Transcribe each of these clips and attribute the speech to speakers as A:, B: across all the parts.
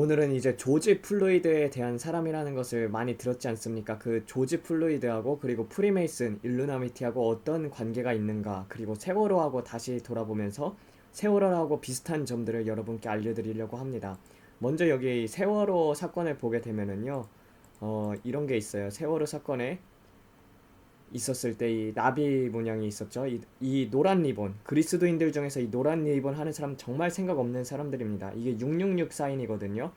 A: 오늘은 이제 조지 플로이드에 대한 사람이라는 것을 많이 들었지 않습니까? 그 조지 플로이드하고 그리고 프리메이슨, 일루나미티하고 어떤 관계가 있는가, 그리고 세월호하고 다시 돌아보면서 세월호하고 비슷한 점들을 여러분께 알려드리려고 합니다. 먼저 여기 세월호 사건을 보게 되면은요, 이런 게 있어요. 세월호 사건에 있었을 때 이 나비 문양이 있었죠. 이 노란 리본, 그리스도인들 중에서 이 노란 리본 하는 사람 정말 생각 없는 사람들입니다. 이게 666 사인이거든요.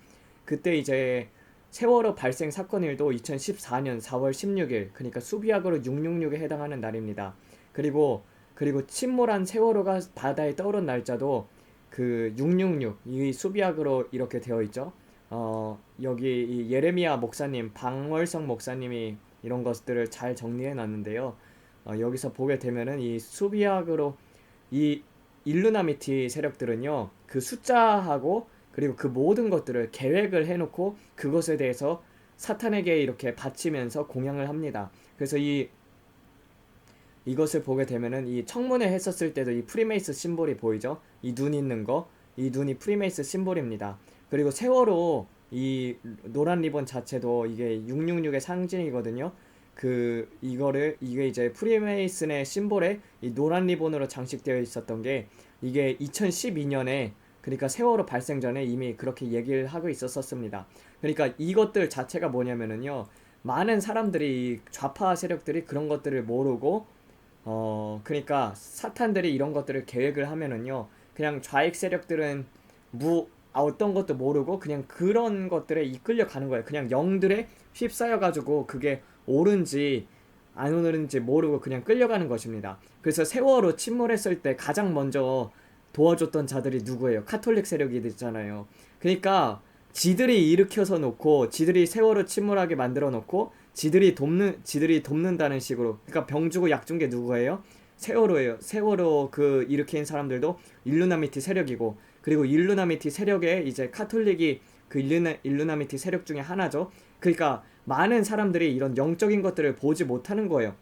A: 그때 이제 세월호 발생 사건일도 2014년 4월 16일, 그러니까 수비약으로 666에 해당하는 날입니다. 그리고 침몰한 세월호가 바다에 떠오른 날짜도 그 666, 이 수비약으로 이렇게 되어 있죠. 여기 이 예레미야 목사님, 방월성 목사님이 이런 것들을 잘 정리해 놨는데요. 여기서 보게 되면은 이 수비학으로 이 일루나미티 세력들은요, 그 숫자하고 그리고 그 모든 것들을 계획을 해놓고 그것에 대해서 사탄에게 이렇게 바치면서 공양을 합니다. 그래서 이것을 보게 되면은 이 청문회 했었을 때도 이 프리메이스 심볼이 보이죠? 이 눈 있는 거, 이 눈이 프리메이스 심볼입니다. 그리고 세월호 이 노란 리본 자체도 이게 666의 상징이거든요. 이게 이제 프리메이슨의 심볼에 이 노란 리본으로 장식되어 있었던 게 이게 2012년에, 그러니까 세월호 발생 전에 이미 그렇게 얘기를 하고 있었습니다. 그러니까 이것들 자체가 뭐냐면은요, 많은 사람들이 좌파 세력들이 그런 것들을 모르고 그러니까 사탄들이 이런 것들을 계획을 하면은요, 그냥 좌익 세력들은 어떤 것도 모르고 그냥 그런 것들에 이끌려 가는 거예요. 그냥 영들에 휩싸여 가지고 그게 옳은지 안 옳은지 모르고 그냥 끌려가는 것입니다. 그래서 세월호 침몰했을 때 가장 먼저 도와줬던 자들이 누구예요? 카톨릭 세력이 됐잖아요. 그러니까 지들이 일으켜서 놓고, 지들이 세월호 침몰하게 만들어 놓고, 지들이 돕는다는 식으로. 그러니까 병 주고 약 준 게 누구예요? 세월호예요. 세월호 그 일으킨 사람들도 일루나미티 세력이고, 그리고 일루나미티 세력에 이제 카톨릭이 그 일루나미티 세력 중에 하나죠. 그러니까 많은 사람들이 이런 영적인 것들을 보지 못하는 거예요.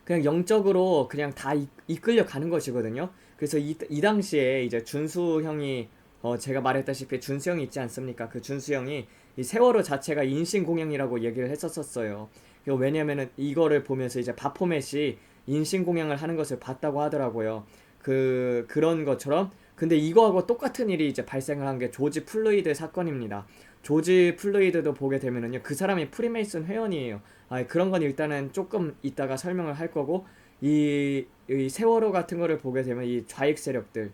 A: 그냥 영적으로 그냥 다 이끌려 가는 것이거든요. 그래서 이 당시에 이제 준수 형이, 제가 말했다시피 준수 형이 있지 않습니까? 그 준수 형이 이 세월호 자체가 인신공양이라고 얘기를 했었어요. 왜냐면은 이거를 보면서 이제 바포맷이 인신공양을 하는 것을 봤다고 하더라고요. 그런 것처럼. 근데 이거하고 똑같은 일이 이제 발생을 한 게 조지 플루이드 사건입니다. 조지 플루이드도 보게 되면은요, 그 사람이 프리메이슨 회원이에요. 그런 건 일단은 조금 이따가 설명을 할 거고, 이 세월호 같은 거를 보게 되면 이 좌익 세력들,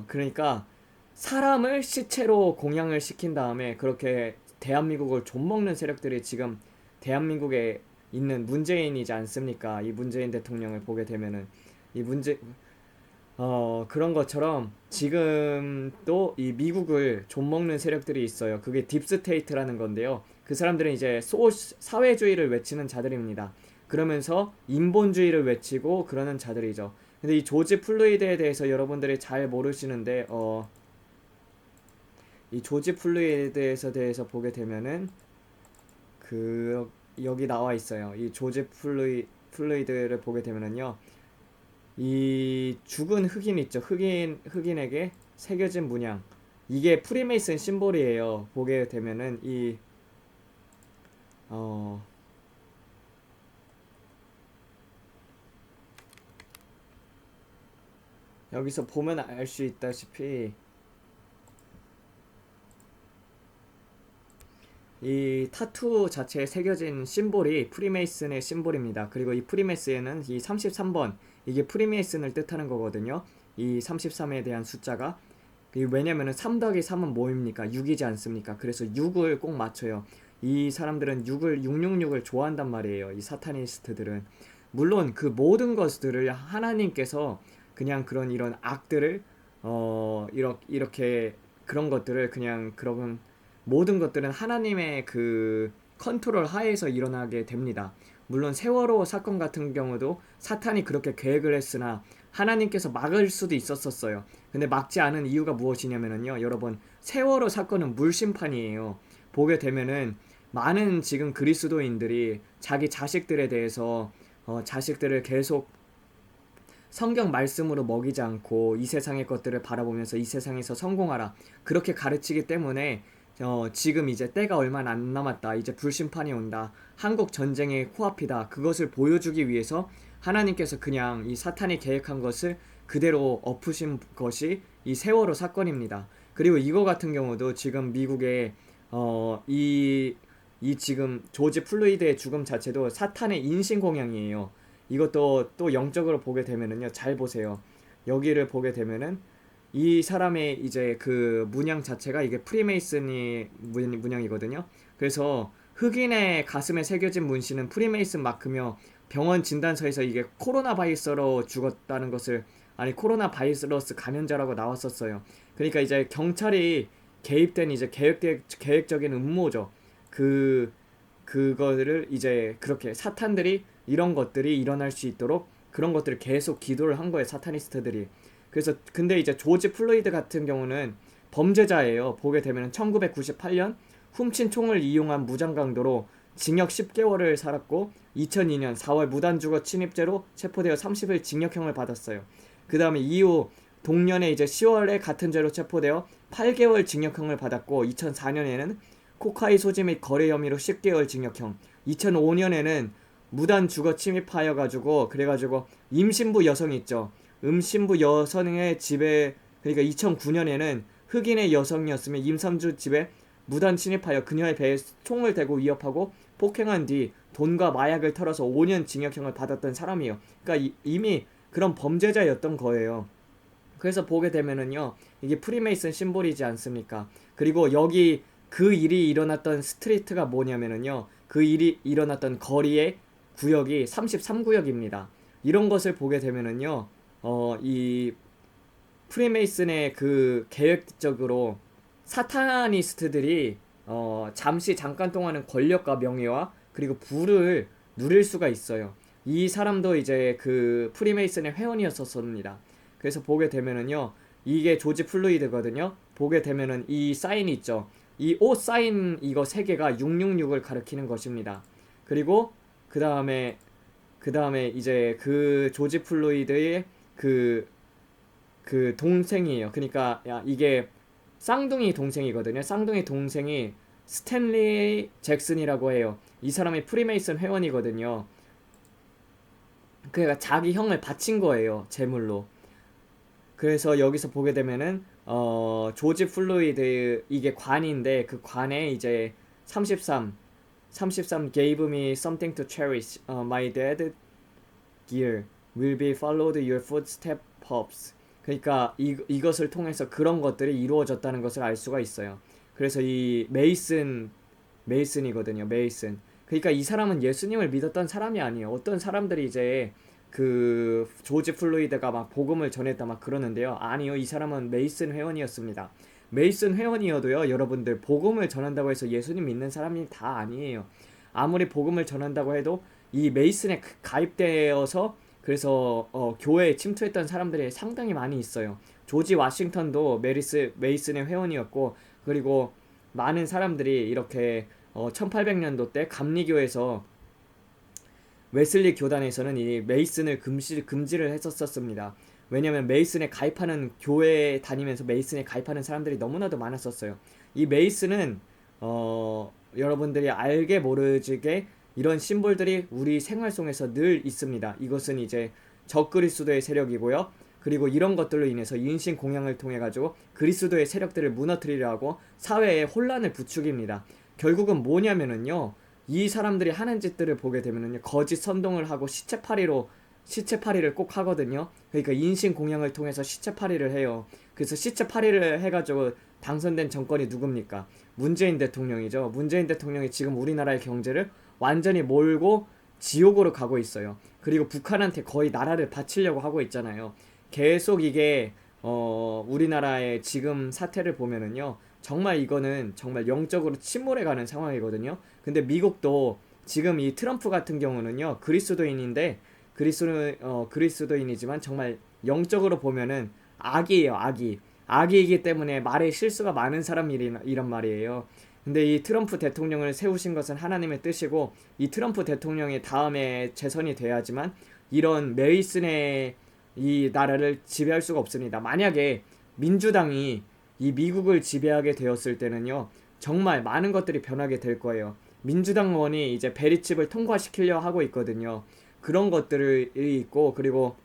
A: 그러니까 사람을 시체로 공양을 시킨 다음에 그렇게 대한민국을 좀먹는 세력들이 지금 대한민국에 있는 문재인이지 않습니까? 이 문재인 대통령을 보게 되면은 이 문제 그런 것처럼 지금 또 이 미국을 좀먹는 세력들이 있어요. 그게 딥스테이트라는 건데요. 그 사람들은 이제 사회주의를 외치는 자들입니다. 그러면서 인본주의를 외치고 그러는 자들이죠. 근데 이 조지 플루이드에 대해서 여러분들이 잘 모르시는데, 이 조지 플루이드에 대해서 보게 되면은 그 여기 나와 있어요. 이 조지 플루이드를 보게 되면은요, 이 죽은 흑인 있죠. 흑인에게 새겨진 문양. 이게 프리메이슨 심볼이에요. 보게 되면은 어, 여기서 보면 알 수 있다시피 이 타투 자체에 새겨진 심볼이 프리메이슨의 심볼입니다. 그리고 이 프리메이슨은 이 33번, 이게 프리메이슨을 뜻하는 거거든요. 이 33에 대한 숫자가. 왜냐면은 3 더하기 3은 뭐입니까? 6이지 않습니까? 그래서 6을 꼭 맞춰요. 이 사람들은 666을 좋아한단 말이에요. 이 사타니스트들은. 물론 그 모든 것들을 하나님께서 그냥 그런 이런 악들을, 이렇게 그런 것들을 그냥 그런 모든 것들은 하나님의 그 컨트롤 하에서 일어나게 됩니다. 물론 세월호 사건 같은 경우도 사탄이 그렇게 계획을 했으나 하나님께서 막을 수도 있었어요. 근데 막지 않은 이유가 무엇이냐면요, 여러분, 세월호 사건은 물심판이에요. 보게 되면은 많은 지금 그리스도인들이 자기 자식들에 대해서 자식들을 계속 성경 말씀으로 먹이지 않고 이 세상의 것들을 바라보면서 이 세상에서 성공하라 그렇게 가르치기 때문에 지금 이제 때가 얼마 안 남았다. 이제 불심판이 온다. 한국 전쟁의 코앞이다. 그것을 보여주기 위해서 하나님께서 그냥 이 사탄이 계획한 것을 그대로 엎으신 것이 이 세월호 사건입니다. 그리고 이거 같은 경우도 지금 미국의 이 지금 조지 플루이드의 죽음 자체도 사탄의 인신공양이에요. 이것도 또 영적으로 보게 되면은요, 잘 보세요. 여기를 보게 되면은 이 사람의 이제 그 문양 자체가 이게 프리메이슨이 문양이거든요. 그래서 흑인의 가슴에 새겨진 문신은 프리메이슨 마크며 병원 진단서에서 이게 코로나 바이러스로 죽었다는 것을 아니 코로나 바이러스 감염자라고 나왔었어요. 그러니까 이제 경찰이 개입된 이제 계획적인 음모죠. 그거를 이제 그렇게 사탄들이 이런 것들이 일어날 수 있도록 그런 것들을 계속 기도를 한 거예요, 사타니스트들이. 그래서 근데 이제 조지 플로이드 같은 경우는 범죄자예요. 보게 되면 1998년 훔친 총을 이용한 무장강도로 징역 10개월을 살았고 2002년 4월 무단주거 침입죄로 체포되어 30일 징역형을 받았어요. 그 다음에 이후 동년에 이제 10월에 같은 죄로 체포되어 8개월 징역형을 받았고 2004년에는 코카이 소지 및 거래 혐의로 10개월 징역형, 2005년에는 무단 주거 침입하여 가지고 그래가지고 임신부 여성 있죠. 임신부 여성의 집에 그러니까 2009년에는 흑인의 여성이었으면 임산부 집에 무단 침입하여 그녀의 배에 총을 대고 위협하고 폭행한 뒤 돈과 마약을 털어서 5년 징역형을 받았던 사람이에요. 그러니까 이미 그런 범죄자였던 거예요. 그래서 보게 되면은요, 이게 프리메이슨 심볼이지 않습니까? 그리고 여기 그 일이 일어났던 스트리트가 뭐냐면은요, 그 일이 일어났던 거리의 구역이 33구역입니다. 이런 것을 보게 되면은요, 이 프리메이슨의 그 계획적으로 사타니스트들이 잠시 잠깐 동안은 권력과 명예와 그리고 부를 누릴 수가 있어요. 이 사람도 이제 그 프리메이슨의 회원이었었습니다. 그래서 보게 되면은요, 이게 조지 플루이드거든요. 보게 되면은 이 사인이 있죠. 이 옷 사인 이거 세 개가 666을 가리키는 것입니다. 그리고 그 다음에 이제 그 조지 플로이드의 그 동생이에요. 그러니까 이게 쌍둥이 동생이거든요. 쌍둥이 동생이 스탠리 잭슨이라고 해요. 이 사람이 프리메이슨 회원이거든요. 그러니까 자기 형을 바친 거예요, 제물로. 그래서 여기서 보게 되면은 조지 플로이드 이게 관인데 그 관에 이제 33 gave me something to cherish. My dead gear will be followed your footsteps. 그러니까 이것을 통해서 그런 것들이 이루어졌다는 것을 알 수가 있어요. 그래서 이 메이슨이거든요. 메이슨. 그러니까 이 사람은 예수님을 믿었던 사람이 아니에요. 어떤 사람들이 이제 그 조지 플로이드가 막 복음을 전했다 막 그러는데요. 아니요. 이 사람은 메이슨 회원이었습니다. 메이슨 회원이어도요. 여러분들 복음을 전한다고 해서 예수님 믿는 사람이 다 아니에요. 아무리 복음을 전한다고 해도 이 메이슨에 가입되어서 그래서 교회에 침투했던 사람들이 상당히 많이 있어요. 조지 워싱턴도 메이슨의 회원이었고 그리고 많은 사람들이 이렇게 1800년도 때 감리교에서 웨슬리 교단에서는 이 메이슨을 금지를 했었습니다. 왜냐면 메이슨에 가입하는 교회에 다니면서 메이슨에 가입하는 사람들이 너무나도 많았었어요. 이 메이슨은 여러분들이 알게 모르게 이런 심볼들이 우리 생활 속에서 늘 있습니다. 이것은 이제 적그리스도의 세력이고요. 그리고 이런 것들로 인해서 인신 공양을 통해 가지고 그리스도의 세력들을 무너뜨리려 하고 사회에 혼란을 부추깁니다. 결국은 뭐냐면은요. 이 사람들이 하는 짓들을 보게 되면은요. 거짓 선동을 하고 시체팔이를 꼭 하거든요. 그러니까 인신 공양을 통해서 시체팔이를 해요. 그래서 시체팔이를 해가지고 당선된 정권이 누굽니까? 문재인 대통령이죠. 문재인 대통령이 지금 우리나라의 경제를 완전히 몰고 지옥으로 가고 있어요. 그리고 북한한테 거의 나라를 바치려고 하고 있잖아요. 계속 이게 우리나라의 지금 사태를 보면은요. 정말 이거는 정말 영적으로 침몰해 가는 상황이거든요. 근데 미국도 지금 이 트럼프 같은 경우는요. 그리스도인인데 그리스도인이지만 정말 영적으로 보면은 악이에요. 악이기 때문에 말에 실수가 많은 사람이란 말이에요. 근데 이 트럼프 대통령을 세우신 것은 하나님의 뜻이고 이 트럼프 대통령이 다음에 재선이 돼야지만 이런 메이슨의 이 나라를 지배할 수가 없습니다. 만약에 민주당이 이 미국을 지배하게 되었을 때는요, 정말 많은 것들이 변하게 될 거예요. 민주당원이 이제 베리칩을 통과시키려 하고 있거든요. 그런 것들이 있고, 그리고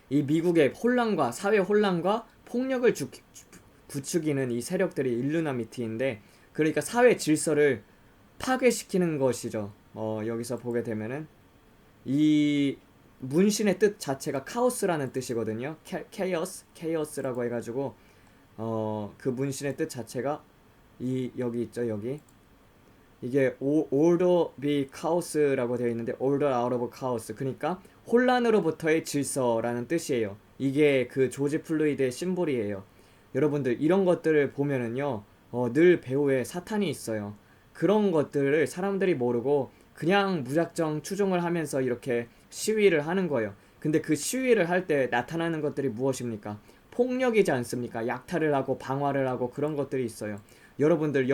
A: 이 미국의 혼란과 사회 혼란과 폭력을 부추기는 이 세력들이 일루나미티인데, 그러니까 사회 질서를 파괴시키는 것이죠. 여기서 보게 되면은 이 문신의 뜻 자체가 카오스라는 뜻이거든요. 케이오스라고 해가지고 그 문신의 뜻 자체가 여기 있죠. 여기 이게 order be chaos라고 되어 있는데 order out of chaos, 그러니까 혼란으로부터의 질서라는 뜻이에요. 이게 그 조지 플로이드의 심볼이에요. 여러분들 이런 것들을 보면은요, 늘 배후에 사탄이 있어요. 그런 것들을 사람들이 모르고 그냥 무작정 추종을 하면서 이렇게 시위를 하는 거예요. 근데 그 시위를 할 때 나타나는 것들이 무엇입니까? 폭력이지 않습니까? 약탈을 하고 방화를 하고 그런 것들이 있어요. 여러분들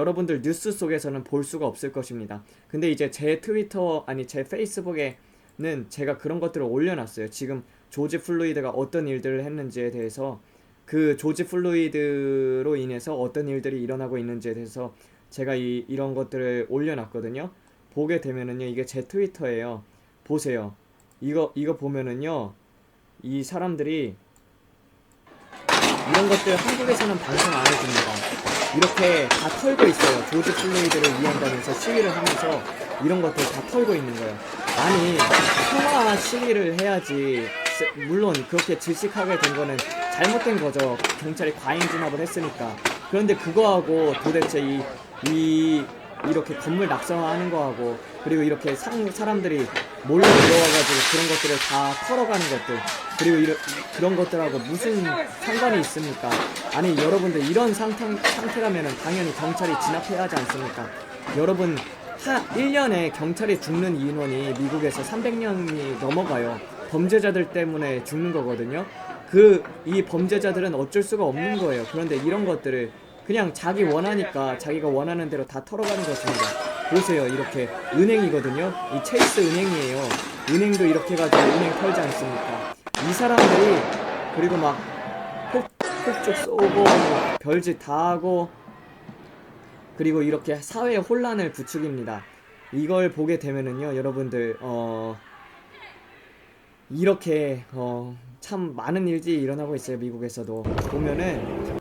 A: 뉴스 속에서는 볼 수가 없을 것입니다. 근데 이제 제 트위터, 아니 제 페이스북에는 제가 그런 것들을 올려놨어요. 지금 조지 플로이드가 어떤 일들을 했는지에 대해서, 그 조지 플로이드로 인해서 어떤 일들이 일어나고 있는지에 대해서 제가 이런 것들을 올려놨거든요. 보게 되면은요, 이게 제 트위터예요. 보세요. 이거 보면은요, 이 사람들이 이런 것들 한국에서는 방송 안 해줍니다. 이렇게 다 털고 있어요. 조지 플로이드를 위한다면서 시위를 하면서 이런 것들 다 털고 있는 거예요. 아니, 평화 시위를 해야지. 물론 그렇게 질식하게 된 거는 잘못된 거죠. 경찰이 과잉 진압을 했으니까. 그런데 그거하고 도대체 이렇게 건물 낙성하는 거하고, 그리고 이렇게 사람들이 몰래 들어와가지고 그런 것들을 다 털어가는 것들, 그리고 그런 것들하고 무슨 상관이 있습니까? 아니, 여러분들 이런 상태라면은 당연히 경찰이 진압해야 하지 않습니까? 여러분, 1년에 경찰이 죽는 인원이 미국에서 300명이 넘어가요. 범죄자들 때문에 죽는 거거든요. 이 범죄자들은 어쩔 수가 없는 거예요. 그런데 이런 것들을 그냥 자기 원하니까 자기가 원하는 대로 다 털어가는 것입니다. 보세요. 이렇게 은행이거든요. 이 체이스 은행이에요. 은행도 이렇게 해가지고 은행 털지 않습니까? 이 사람들이 그리고 막 폭죽 쏘고 별짓 다 하고, 그리고 이렇게 사회의 혼란을 부추깁니다. 이걸 보게 되면은요, 여러분들 이렇게 참 많은 일들이 일어나고 있어요. 미국에서도 보면은,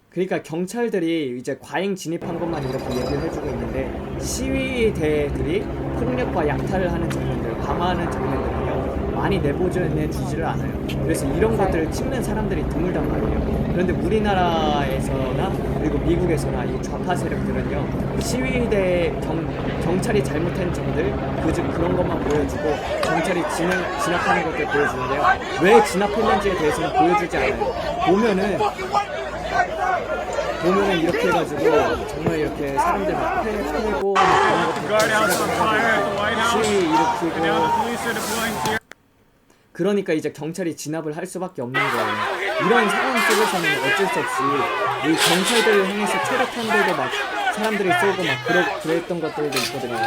A: 그러니까 경찰들이 이제 과잉 진입한 것만 이렇게 얘기를 해주고 있는데, 시위대들이 폭력과 약탈을 하는 장면들, 방어하는 장면들은요, 많이 내보내주지를 않아요. 그래서 이런 것들을 찍는 사람들이 드물단 말이에요. 그런데 우리나라에서나 그리고 미국에서나 이 좌파 세력들은요, 시위대 경찰이 잘못한 점들, 그런 것만 보여주고 경찰이 진압하는 것들 보여주는데요, 왜 진압했는지에 대해서는 보여주지 않아요. 보면은 이렇게 해가지고 정말 이렇게 사람들 막 패고 그런 것들 시위 일으키고, 그러니까 이제 경찰이 진압을 할 수밖에 없는 거예요. 이런 상황 속에서는 어쩔 수 없이 이 경찰들을 향해서 체력탄들도 막 사람들이 쏘고 막 그랬던 것들도 있거든요.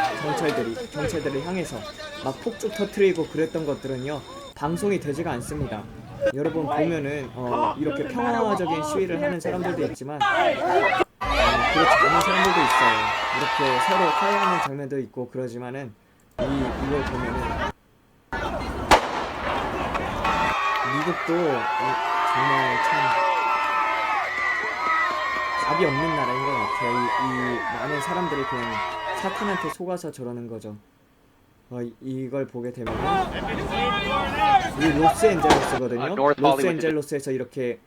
A: 경찰들을 향해서 막 폭죽 터트리고 그랬던 것들은요, 방송이 되지가 않습니다. 여러분 보면은 이렇게 평화적인 시위를 하는 사람들도 있지만 그렇지 않은 사람들도 있어요. 이렇게 서로 화해하는 장면도 있고 그러지만은 이걸 보면은 미국도 정말 참 답이 없는 나라인 것 같아요. 이 많은 사람들이 그냥 사탄한테 속아서 저러는 거죠. 이걸 보게 되면은 이 로스앤젤레스거든요. 로스앤젤레스에서 이렇게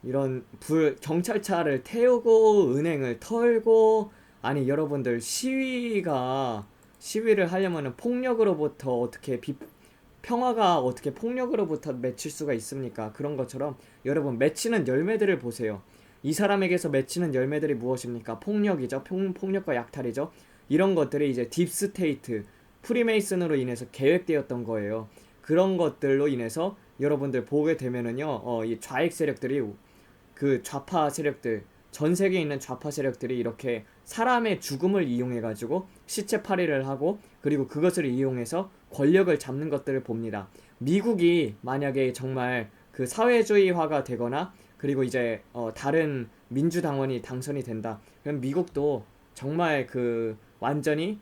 A: 이런 경찰차를 태우고 은행을 털고, 아니 여러분들 시위를 하려면은 폭력으로부터 평화가 어떻게 폭력으로부터 맺힐 수가 있습니까? 그런 것처럼 여러분, 맺히는 열매들을 보세요. 이 사람에게서 맺히는 열매들이 무엇입니까? 폭력이죠. 폭력과 약탈이죠. 이런 것들이 이제 딥스테이트, 프리메이슨으로 인해서 계획되었던 거예요. 그런 것들로 인해서 여러분들 보게 되면은요, 이 좌익 세력들이 그 좌파 세력들, 전 세계에 있는 좌파 세력들이 이렇게 사람의 죽음을 이용해 가지고 시체팔이를 하고 그리고 그것을 이용해서 권력을 잡는 것들을 봅니다. 미국이 만약에 정말 그 사회주의화가 되거나 그리고 이제 다른 민주당원이 당선이 된다. 그럼 미국도 정말 그 완전히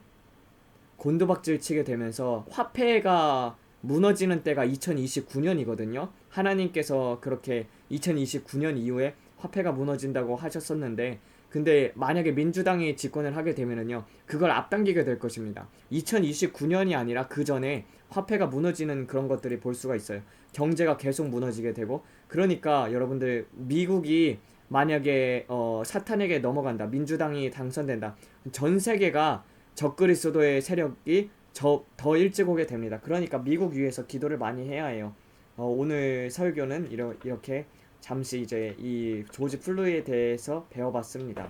A: 곤두박질 치게 되면서 화폐가 무너지는 때가 2029년이거든요. 하나님께서 그렇게 2029년 이후에 화폐가 무너진다고 하셨었는데, 근데 만약에 민주당이 집권을 하게 되면은요, 그걸 앞당기게 될 것입니다. 2029년이 아니라 그 전에 화폐가 무너지는 그런 것들이 볼 수가 있어요. 경제가 계속 무너지게 되고, 그러니까 여러분들 미국이 만약에 사탄에게 넘어간다, 민주당이 당선된다, 전 세계가 적그리스도의 세력이 더 일찍 오게 됩니다. 그러니까 미국 위해서 기도를 많이 해야 해요. 오늘 설교는 이렇게 잠시 이제 이 조지 플루이에 대해서 배워봤습니다.